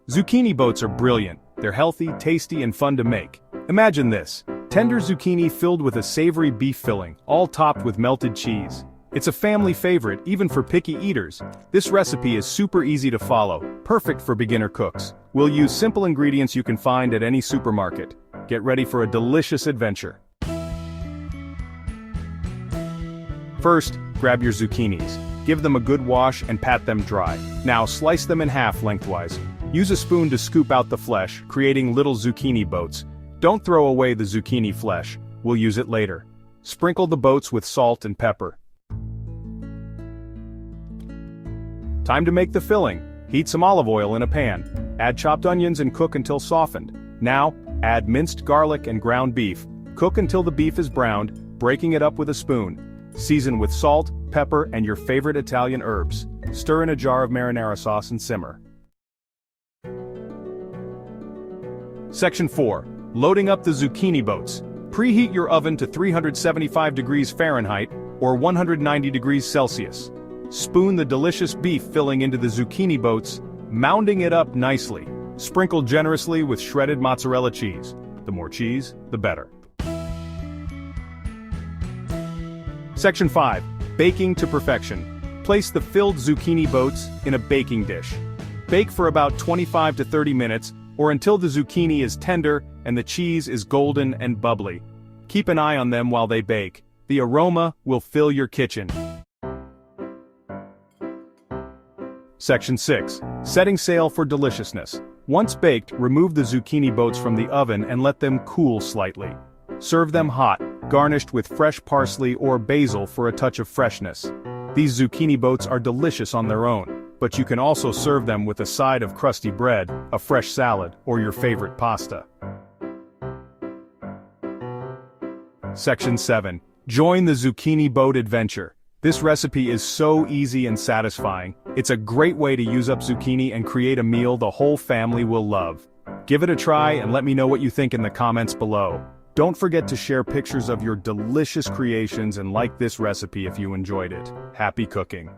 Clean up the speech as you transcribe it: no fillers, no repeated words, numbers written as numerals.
Zucchini boats are brilliant. They're healthy, tasty, and fun to make. Imagine this: tender zucchini filled with a savory beef filling, all topped with melted cheese. It's a family favorite, even for picky eaters. This recipe is super easy to follow, perfect for beginner cooks. We'll use simple ingredients you can find at any supermarket. Get ready for a delicious adventure. First, grab your zucchinis. Give them a good wash and pat them dry. Now slice them in half lengthwise. Use a spoon to scoop out the flesh, creating little zucchini boats. Don't throw away the zucchini flesh. We'll use it later. Sprinkle the boats with salt and pepper. Time to make the filling. Heat some olive oil in a pan. Add chopped onions and cook until softened. Now, add minced garlic and ground beef. Cook until the beef is browned, breaking it up with a spoon. Season with salt, pepper, and your favorite Italian herbs. Stir in a jar of marinara sauce and simmer. Section 4. Loading up the zucchini boats. Preheat your oven to 375 degrees Fahrenheit, or 190 degrees Celsius. Spoon the delicious beef filling into the zucchini boats, mounding it up nicely. Sprinkle generously with shredded mozzarella cheese. The more cheese, the better. Section 5. Baking to perfection. Place the filled zucchini boats in a baking dish. Bake for about 25 to 30 minutes, or until the zucchini is tender and the cheese is golden and bubbly. Keep an eye on them while they bake. The aroma will fill your kitchen. Section 6. Setting sail for deliciousness. Once baked, remove the zucchini boats from the oven and let them cool slightly. Serve them hot, garnished with fresh parsley or basil for a touch of freshness. These zucchini boats are delicious on their own, but you can also serve them with a side of crusty bread, a fresh salad, or your favorite pasta. Section 7. Join the zucchini boat adventure. This recipe is so easy and satisfying. It's a great way to use up zucchini and create a meal the whole family will love. Give it a try and let me know what you think in the comments below. Don't forget to share pictures of your delicious creations and like this recipe if you enjoyed it. Happy cooking!